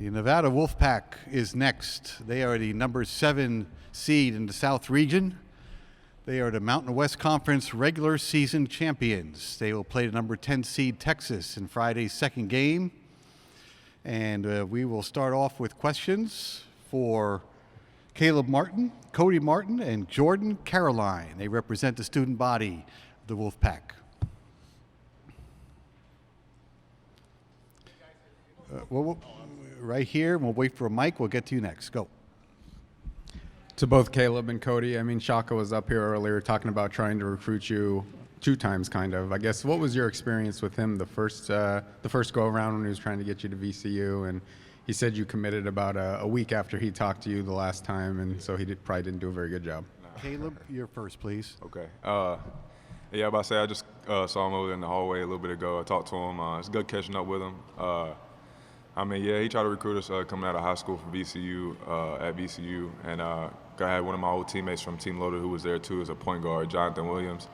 The Nevada Wolfpack is next. They are the number 7 seed in the South region. They are the Mountain West Conference regular season champions. They will play the number 10 seed Texas in Friday's second game. And we will start off with questions for Caleb Martin, Cody Martin, and Jordan Caroline. They represent the student body of the Wolfpack. Right here, we'll wait for a mic. We'll get to you next. Go. To both Caleb and Cody, I mean, Shaka was up here earlier talking about trying to recruit you 2 times, kind of. I guess, what was your experience with him the first go-around when he was trying to get you to VCU? And he said you committed about a week after he talked to you the last time, and so he probably didn't do a very good job. Caleb, you're first, please. Okay. Yeah, about to say I just saw him over in the hallway a little bit ago. I talked to him. It's good catching up with him. I mean, yeah, he tried to recruit us coming out of high school from VCU, at VCU. And I had one of my old teammates from Team Loaded who was there too as a point guard, Jonathan Williams.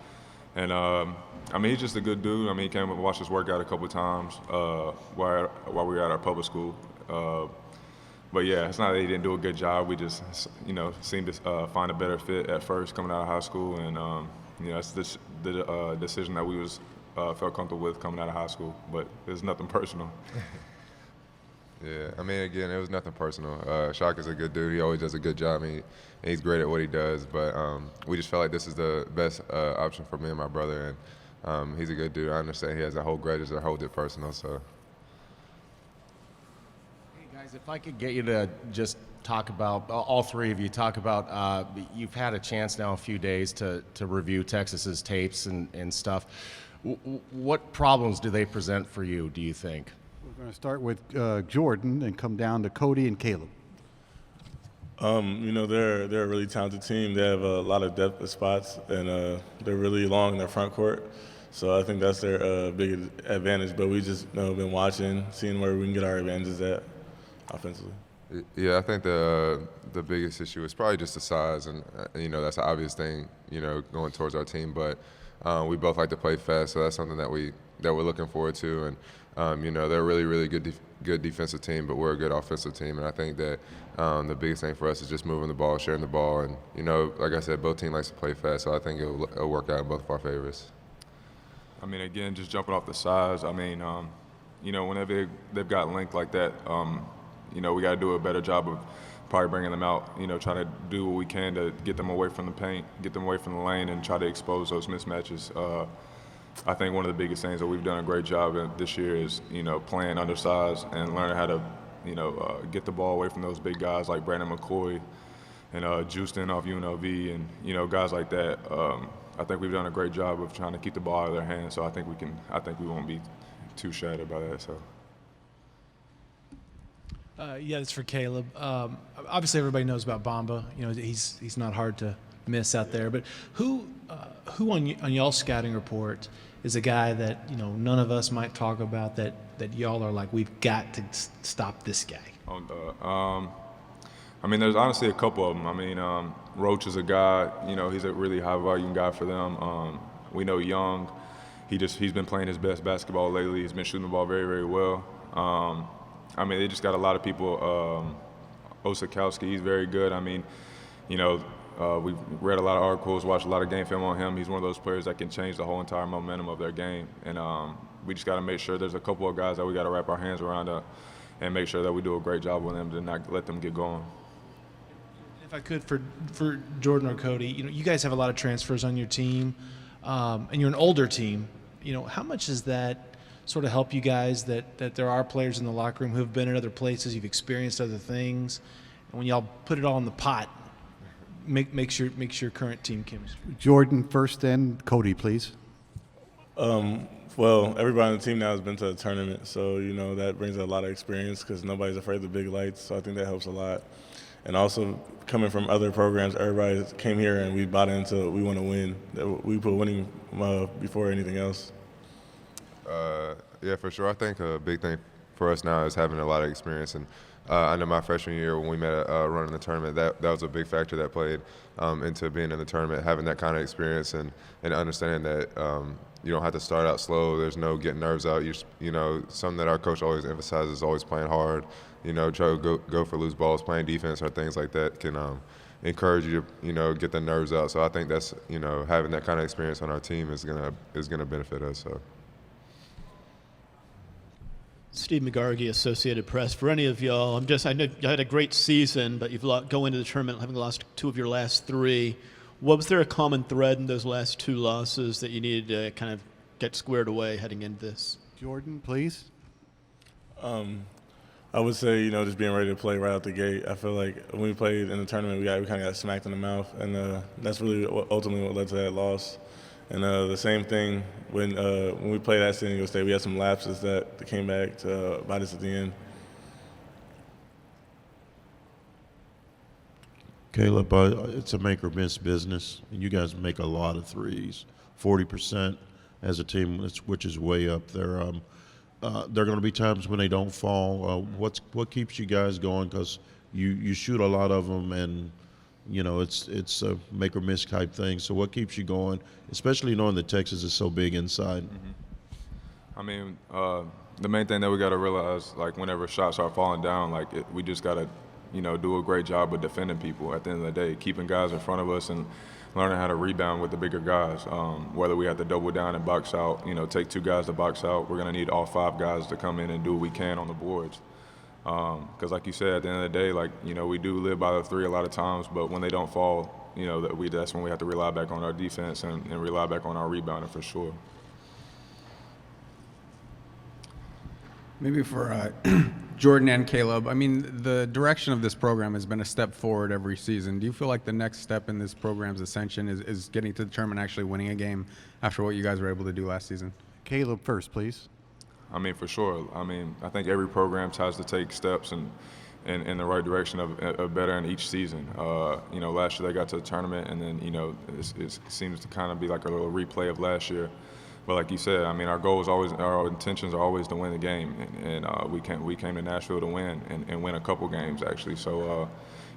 And I mean, he's just a good dude. I mean, he came and watched us work out a couple of times while we were at our public school. But yeah, it's not that he didn't do a good job. We just, seemed to find a better fit at first coming out of high school. And, it's the decision that we felt comfortable with coming out of high school. But it's nothing personal. Yeah, I mean, again, it was nothing personal. Shaka's a good dude. He always does a good job. He's great at what he does. But we just felt like this is the best option for me and my brother. And he's a good dude. I understand he has a whole grudge or hold it personal. So. Hey, guys, if I could get you to just talk about, all three of you, talk about, you've had a chance now a few days to review Texas's tapes and stuff. What problems do they present for you, do you think? We're going to start with Jordan and come down to Cody and Caleb. They're a really talented team. They have a lot of depth at spots, and they're really long in their front court. So I think that's their big advantage. But we just been watching, seeing where we can get our advantages at offensively. Yeah, I think the biggest issue is probably just the size, and that's an obvious thing, going towards our team. But we both like to play fast, so that's something that we're looking forward to. And they're a really, really good defensive team, but we're a good offensive team. And I think that the biggest thing for us is just moving the ball, sharing the ball. And, like I said, both teams like to play fast, so I think it'll work out in both of our favors. I mean, again, just jumping off the size, I mean, whenever they've got length like that, we got to do a better job of probably bringing them out, trying to do what we can to get them away from the paint, get them away from the lane, and try to expose those mismatches. I think one of the biggest things that we've done a great job at this year is, playing undersized and learning how to, get the ball away from those big guys like Brandon McCoy and Justin off UNLV and, guys like that. I think we've done a great job of trying to keep the ball out of their hands, so I think we won't be too shattered about that. So. Yeah, it's for Caleb. Obviously, everybody knows about Bamba. He's not hard to miss out there. But who on y'all's scouting report is a guy that none of us might talk about that y'all are like, we've got to stop this guy? I mean, there's honestly a couple of them. I mean, Roach is a guy. He's a really high volume guy for them. We know Young. He's been playing his best basketball lately. He's been shooting the ball very, very well. I mean, they just got a lot of people. Osakowski, he's very good. I mean, we've read a lot of articles, watched a lot of game film on him. He's one of those players that can change the whole entire momentum of their game. And we just got to make sure there's a couple of guys that we got to wrap our hands around and make sure that we do a great job with them to not let them get going. If I could, for Jordan or Cody, you guys have a lot of transfers on your team, and you're an older team. How much does that sort of help you guys that there are players in the locker room who have been in other places, you've experienced other things, and when y'all put it all in the pot, makes your current team chemistry? Jordan first, then Cody, please. Well, everybody on the team now has been to a tournament, so that brings a lot of experience because nobody's afraid of the big lights. So I think that helps a lot. And also coming from other programs, everybody came here and we bought into we want to win. We put winning before anything else. Yeah, for sure. I think a big thing for us now is having a lot of experience and I know my freshman year when we met running the tournament, that was a big factor that played into being in the tournament, having that kind of experience and understanding that you don't have to start out slow. There's no getting nerves out. You know, something that our coach always emphasizes is always playing hard. You know, try to go for loose balls, playing defense or things like that can encourage you to, you know, get the nerves out. So I think that's, you know, having that kind of experience on our team is gonna benefit us. So. Steve McGargy, Associated Press. For any of y'all, I know you had a great season, but you've go into the tournament having lost 2 of your last 3. Was there a common thread in those last 2 losses that you needed to kind of get squared away heading into this? Jordan, please. I would say, you know, just being ready to play right out the gate. I feel like when we played in the tournament, we kind of got smacked in the mouth, and that's really ultimately what led to that loss. And the same thing when we played at San Diego State, we had some lapses that came back to bite us at the end. Caleb, it's a make or miss business. You guys make a lot of threes, 40% as a team, which is way up there. There are going to be times when they don't fall. What keeps you guys going? Because you shoot a lot of them, and you know it's a make or miss type thing. So what keeps you going, especially knowing that Texas is so big inside? I mean, the main thing that we got to realize, like whenever shots are falling down, like we just got to, you know, do a great job of defending people at the end of the day, keeping guys in front of us and learning how to rebound with the bigger guys. Whether we have to double down and box out, you know, take 2 guys to box out, we're going to need all 5 guys to come in and do what we can on the boards. Because like you said, at the end of the day, like, you know, we do live by the 3 a lot of times, but when they don't fall, you know, that's when we have to rely back on our defense and rely back on our rebounding for sure. Maybe for Jordan and Caleb, I mean, the direction of this program has been a step forward every season. Do you feel like the next step in this program's ascension is getting to the tournament, actually winning a game after what you guys were able to do last season? Caleb first, please. I mean, for sure. I mean, I think every program tries to take steps in the right direction of better in each season. You know, last year they got to the tournament, and then, you know, it seems to kind of be like a little replay of last year. But like you said, I mean, our intentions are always to win the game, and we came to Nashville to win and win a couple games actually. So,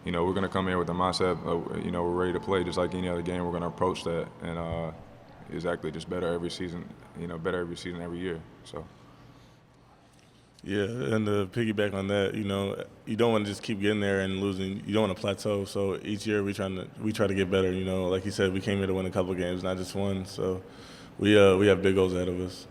you know, we're going to come here with the mindset, you know, we're ready to play just like any other game. We're going to approach that, and exactly just better every season. You know, better every season, every year. So. Yeah, and to piggyback on that, you know, you don't want to just keep getting there and losing. You don't want to plateau. So each year we try to get better. You know, like you said, we came here to win a couple games, not just one. So we have big goals ahead of us.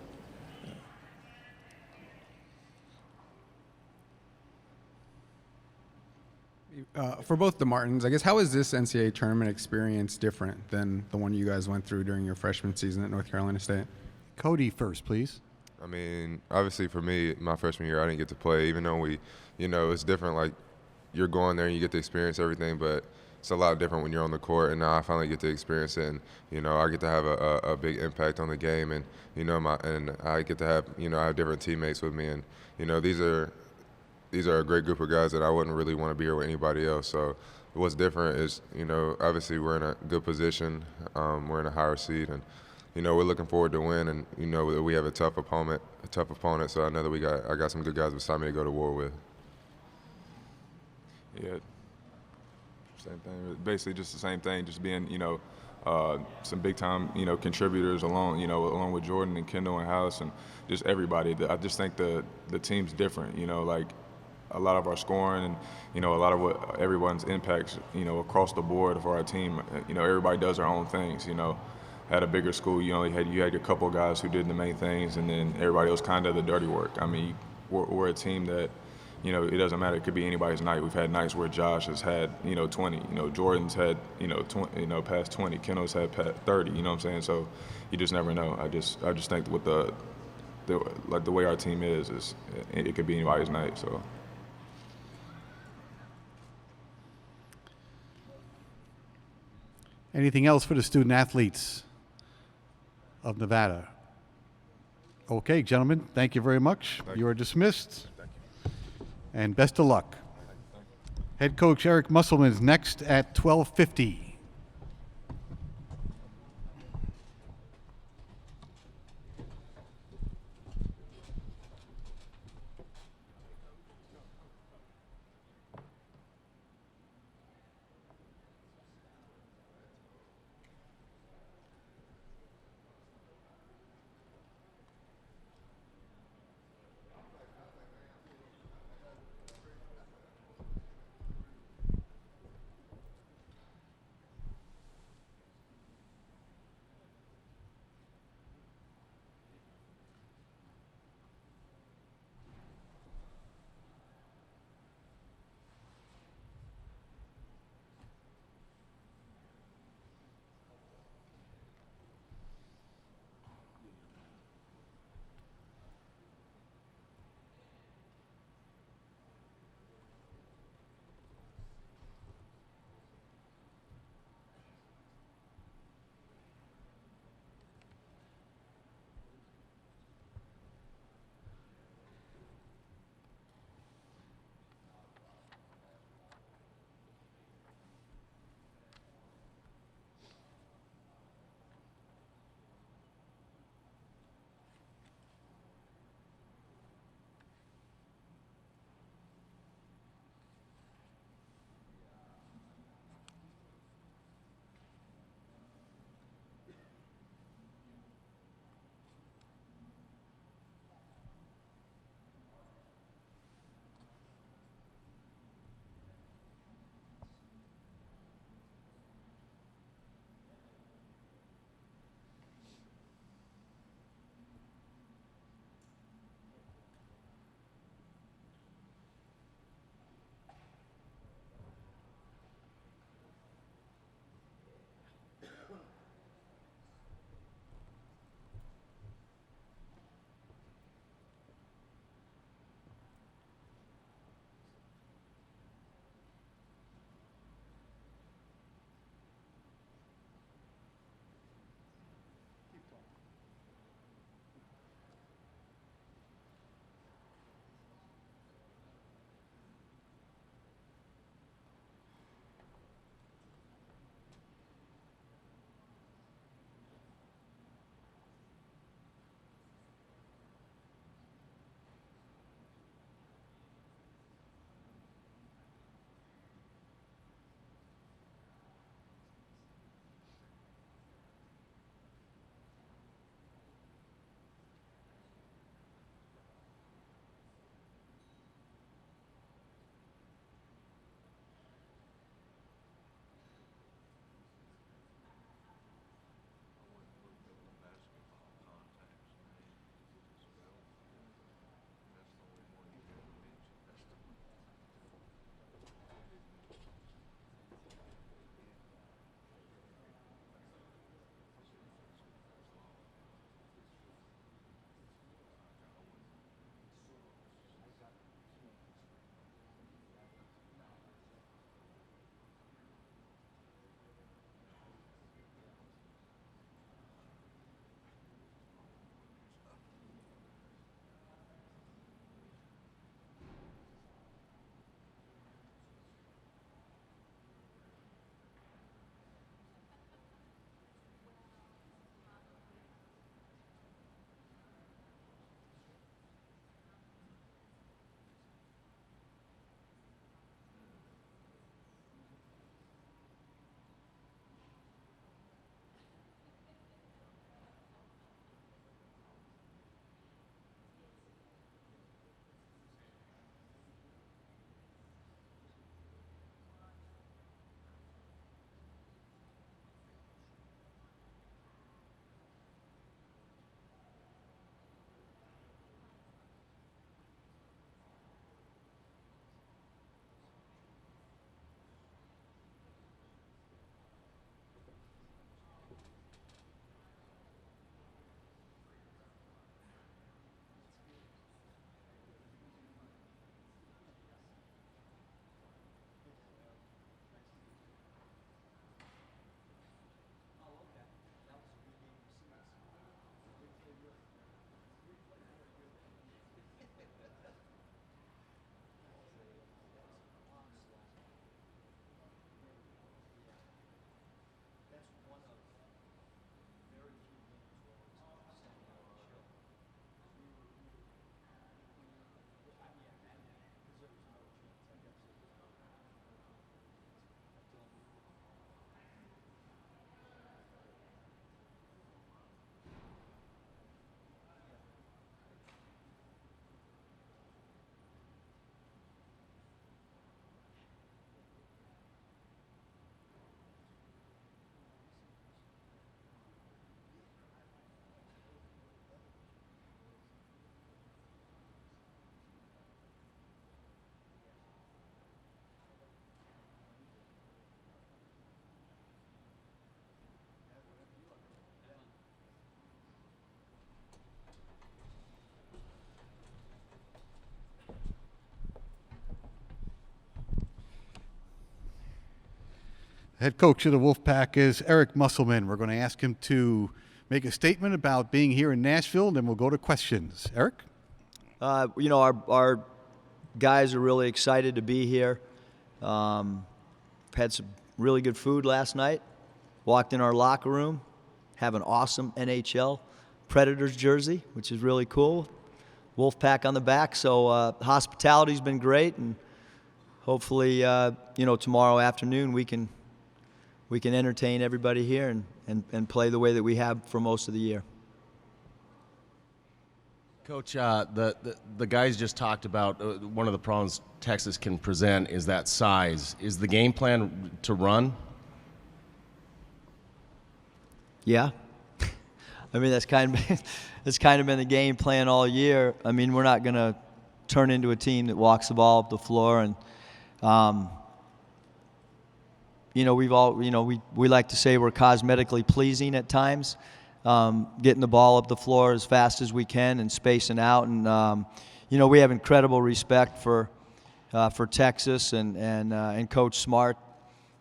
For both the Martins, I guess, how is this NCAA tournament experience different than the one you guys went through during your freshman season at North Carolina State? Cody first, please. I mean, obviously for me, my freshman year, I didn't get to play, even though you know, it's different. Like, you're going there and you get to experience everything, but it's a lot different when you're on the court. And now I finally get to experience it, and you know, I get to have a big impact on the game, and you know, and I get to have, you know, I have different teammates with me, and you know, these are a great group of guys that I wouldn't really want to be here with anybody else. So what's different is, you know, obviously we're in a good position, we're in a higher seed, and you know, we're looking forward to win, and you know, we have a tough opponent. So I know that I got some good guys beside me to go to war with. Yeah, same thing. Basically, just the same thing. Just being, you know, some big time, you know, contributors along with Jordan and Kendall and House and just everybody. I just think the team's different. You know, like a lot of our scoring and, you know, a lot of what everyone's impacts, you know, across the board for our team. You know, everybody does their own things. You know. At a bigger school, you had a couple of guys who did the main things, and then everybody else kind of the dirty work. I mean, we're a team that, you know, it doesn't matter. It could be anybody's night. We've had nights where Josh has had, you know, 20. You know, Jordan's had, you know, 20, you know, past 20. Kendall's had past 30. You know what I'm saying? So you just never know. I just think with the way our team is it could be anybody's night. So. Anything else for the student athletes of Nevada? Okay, gentlemen, thank you very much. You are dismissed. And best of luck. Head coach Eric Musselman is next at 12:50. Head coach of the Wolfpack is Eric Musselman. We're going to ask him to make a statement about being here in Nashville, and then we'll go to questions. Eric? Our guys are really excited to be here. Had some really good food last night. Walked in our locker room, have an awesome NHL Predators jersey, which is really cool. Wolfpack on the back. So hospitality's been great, and hopefully, tomorrow afternoon we can entertain everybody here and play the way that we have for most of the year. Coach, the guys just talked about one of the problems Texas can present is that size. Is the game plan to run? Yeah. I mean, that's kind of been the game plan all year. I mean, we're not going to turn into a team that walks the ball up the floor, and we like to say we're cosmetically pleasing at times, getting the ball up the floor as fast as we can and spacing out. And we have incredible respect for Texas and Coach Smart.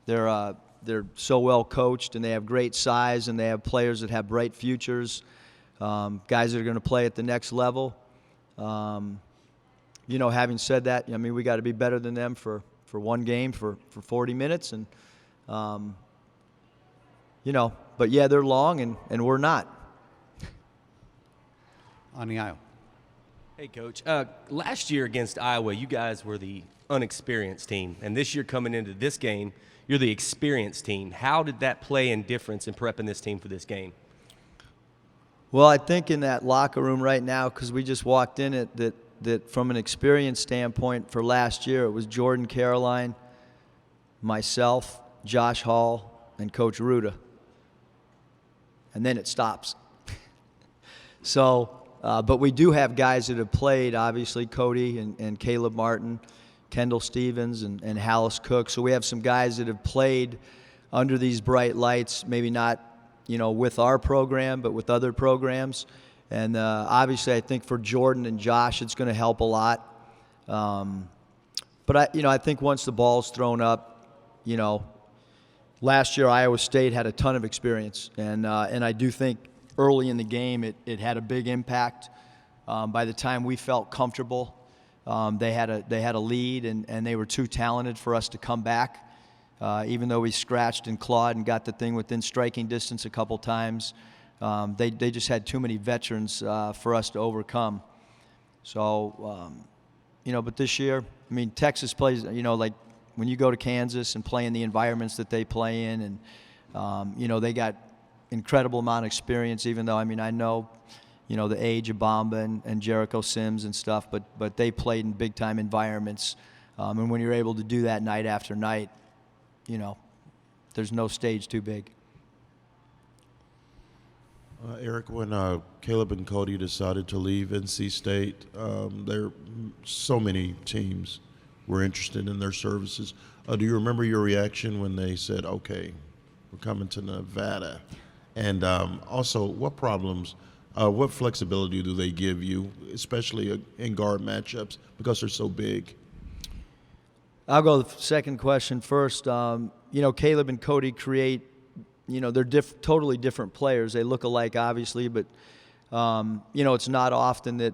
They're so well coached, and they have great size, and they have players that have bright futures, guys that are going to play at the next level. Having said that, I mean, we got to be better than them for one game for 40 minutes, and but yeah, they're long, and we're not. On the aisle. Hey, Coach. Last year against Iowa, you guys were the unexperienced team, and this year coming into this game, you're the experienced team. How did that play in difference in prepping this team for this game? Well, I think in that locker room right now, because we just walked in it, that from an experience standpoint for last year, it was Jordan Caroline, myself, Josh Hall, and Coach Ruda. And then it stops. So, but we do have guys that have played, obviously, Cody and Caleb Martin, Kendall Stevens, and Hallis Cook. So we have some guys that have played under these bright lights, maybe not, with our program, but with other programs. And obviously, I think for Jordan and Josh, it's going to help a lot. But I think once the ball's thrown up, last year Iowa State had a ton of experience, and I do think early in the game it had a big impact. By the time we felt comfortable, they had a lead, and they were too talented for us to come back. Even though we scratched and clawed and got the thing within striking distance a couple times, they just had too many veterans for us to overcome. So, but this year, I mean, Texas plays, like when you go to Kansas and play in the environments that they play in, and, they got incredible amount of experience, even though, I mean, I know, the age of Bamba and Jericho Sims and stuff, but they played in big-time environments. And when you're able to do that night after night, there's no stage too big. Eric, when Caleb and Cody decided to leave NC State, there so many teams were interested in their services. Do you remember your reaction when they said, okay, we're coming to Nevada? And also, what flexibility do they give you, especially in guard matchups, because they're so big? I'll go the second question first. Caleb and Cody create, they're totally different players. They look alike, obviously, but, it's not often that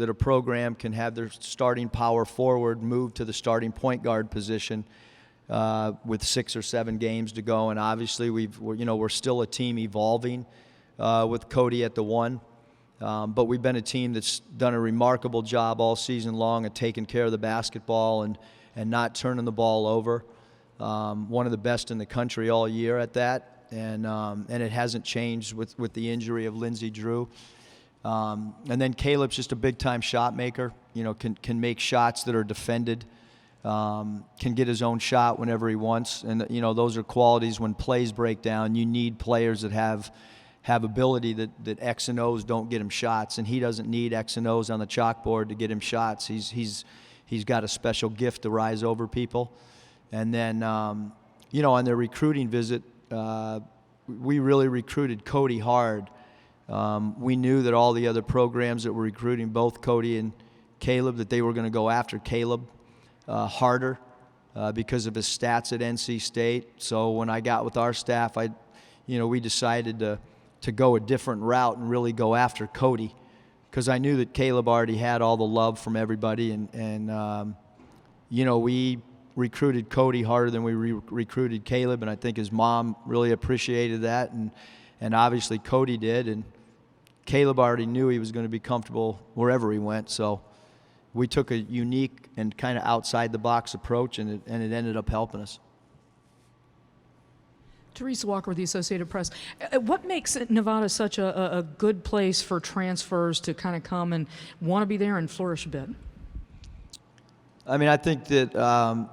a program can have their starting power forward move to the starting point guard position with 6 or 7 games to go. And obviously, we're still a team evolving with Cody at the 1. But we've been a team that's done a remarkable job all season long of taking care of the basketball and not turning the ball over. One of the best in the country all year at that, and it hasn't changed with the injury of Lindsey Drew. And then Caleb's just a big-time shot maker. Can make shots that are defended. Can get his own shot whenever he wants, and those are qualities. When plays break down, you need players that have ability that X and O's don't get him shots, and he doesn't need X and O's on the chalkboard to get him shots. He's got a special gift to rise over people. And then on their recruiting visit, we really recruited Cody hard. We knew that all the other programs that were recruiting both Cody and Caleb, that they were going to go after Caleb harder because of his stats at NC State. So when I got with our staff, we decided to go a different route and really go after Cody, because I knew that Caleb already had all the love from everybody, and we recruited Cody harder than we recruited Caleb, and I think his mom really appreciated that, and obviously Cody did, and Caleb already knew he was going to be comfortable wherever he went, so we took a unique and kind of outside-the-box approach, and it ended up helping us. Teresa Walker with the Associated Press. What makes Nevada such a good place for transfers to kind of come and want to be there and flourish a bit? I mean, I think that,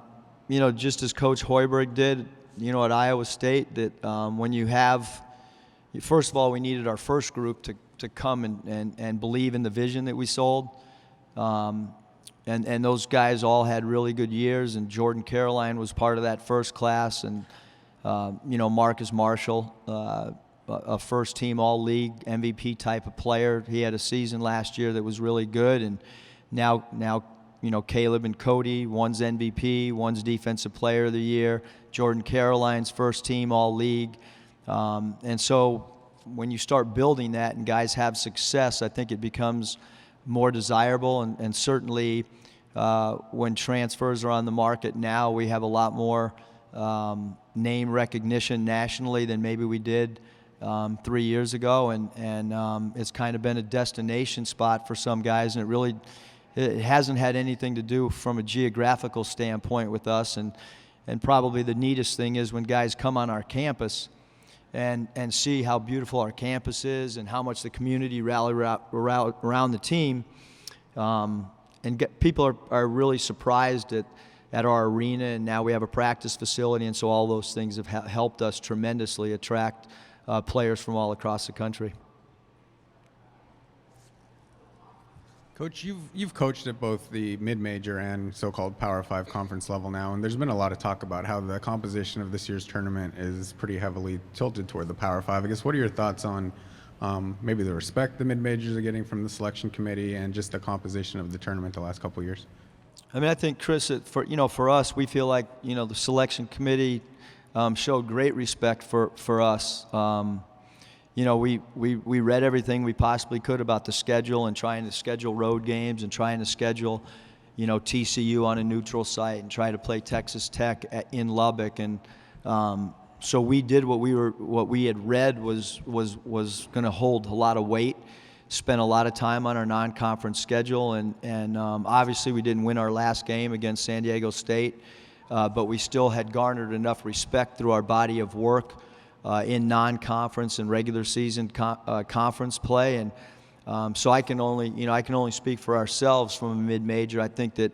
just as Coach Hoiberg did, at Iowa State, that when you have, first of all, we needed our first group to come and believe in the vision that we sold. And those guys all had really good years, and Jordan Caroline was part of that first class, and Marcus Marshall, a first-team all-league MVP type of player. He had a season last year that was really good, and now Caleb and Cody, one's MVP, one's Defensive Player of the Year. Jordan Caroline's first-team all-league, and so when you start building that and guys have success, I think it becomes more desirable, and certainly when transfers are on the market now, we have a lot more name recognition nationally than maybe we did 3 years ago, and it's kind of been a destination spot for some guys, and it hasn't had anything to do from a geographical standpoint with us, and probably the neatest thing is when guys come on our campus and see how beautiful our campus is and how much the community rally around the team, people are really surprised at our arena, and now we have a practice facility, and so all those things have helped us tremendously attract players from all across the country. Coach, you've coached at both the mid-major and so-called Power 5 conference level now, and there's been a lot of talk about how the composition of this year's tournament is pretty heavily tilted toward the Power 5. I guess, what are your thoughts on maybe the respect the mid-majors are getting from the selection committee and just the composition of the tournament the last couple of years? I mean, I think, Chris, for us, we feel like, the selection committee showed great respect for us. We read everything we possibly could about the schedule and trying to schedule road games and trying to schedule, TCU on a neutral site and try to play Texas Tech in Lubbock. And so we did what we had read was going to hold a lot of weight. Spent a lot of time on our non-conference schedule, and obviously we didn't win our last game against San Diego State, but we still had garnered enough respect through our body of work in non-conference and regular season conference play, and so I can only speak for ourselves from a mid-major. I think that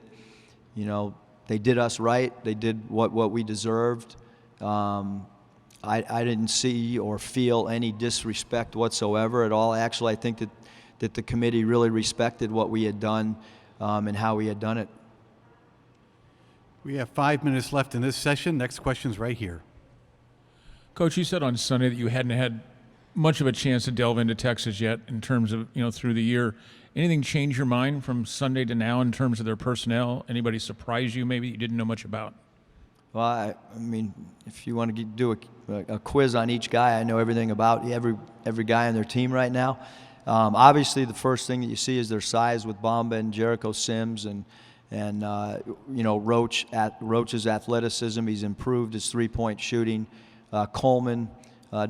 they did us right. They did what we deserved. I didn't see or feel any disrespect whatsoever at all. Actually, I think that the committee really respected what we had done and how we had done it. We have 5 minutes left in this session. Next question's right here. Coach, you said on Sunday that you hadn't had much of a chance to delve into Texas yet in terms of, through the year. Anything change your mind from Sunday to now in terms of their personnel? Anybody surprise you maybe that you didn't know much about? Well, I mean, if you want to do a quiz on each guy, I know everything about every guy on their team right now. Obviously, the first thing that you see is their size with Bamba and Jericho Sims, and Roach's athleticism. He's improved his three-point shooting. Coleman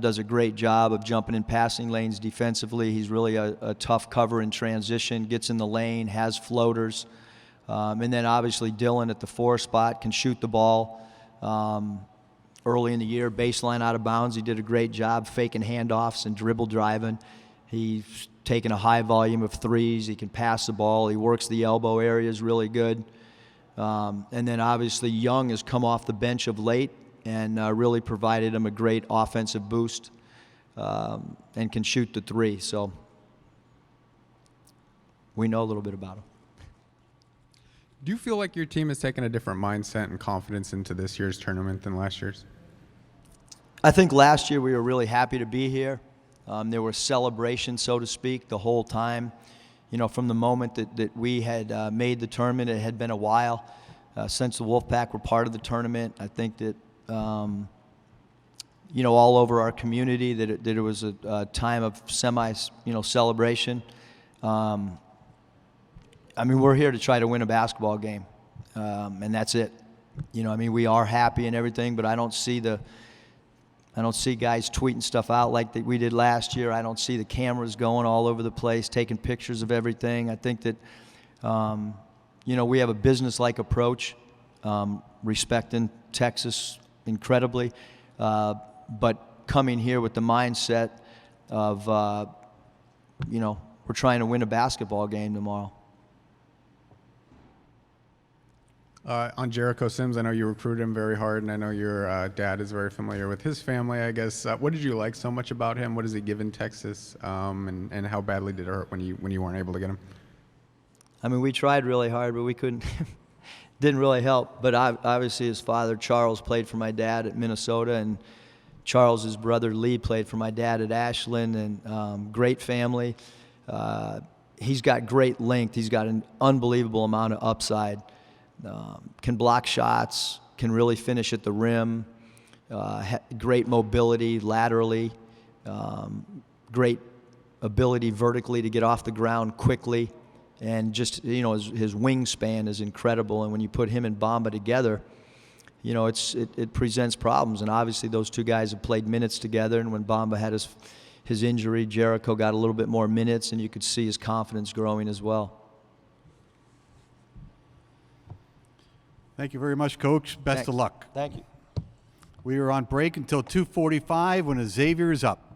does a great job of jumping in passing lanes defensively. He's really a tough cover in transition, gets in the lane, has floaters. And then obviously Dylan at the 4 spot can shoot the ball. Early in the year, baseline out of bounds, he did a great job faking handoffs and dribble driving. He's taken a high volume of threes. He can pass the ball. He works the elbow areas really good. And then obviously Young has come off the bench of late and really provided him a great offensive boost and can shoot the 3. So we know a little bit about him. Do you feel like your team has taken a different mindset and confidence into this year's tournament than last year's? I think last year we were really happy to be here. There was celebration, so to speak, the whole time. From the moment that we had made the tournament, it had been a while. since the Wolfpack were part of the tournament. I think that, all over our community, that it was a time of celebration. We're here to try to win a basketball game, and that's it. We are happy and everything, but I don't see guys tweeting stuff out like we did last year. I don't see the cameras going all over the place, taking pictures of everything. I think that, we have a business-like approach, respecting Texas incredibly, but coming here with the mindset of, we're trying to win a basketball game tomorrow. On Jericho Sims, I know you recruited him very hard, and I know your dad is very familiar with his family, I guess. What did you like so much about him? What does he give in Texas? And how badly did it hurt when you weren't able to get him? We tried really hard, but we couldn't. Didn't really help. But obviously his father, Charles, played for my dad at Minnesota, and Charles's brother, Lee, played for my dad at Ashland, and great family. He's got great length. He's got an unbelievable amount of upside. Can block shots, can really finish at the rim, great mobility laterally, great ability vertically to get off the ground quickly, and just, his wingspan is incredible. And when you put him and Bamba together, it presents problems. And obviously those two guys have played minutes together, and when Bamba had his injury, Jericho got a little bit more minutes, and you could see his confidence growing as well. Thank you very much, Coach. Best of luck. Thank you. We are on break until 2:45 when Xavier is up.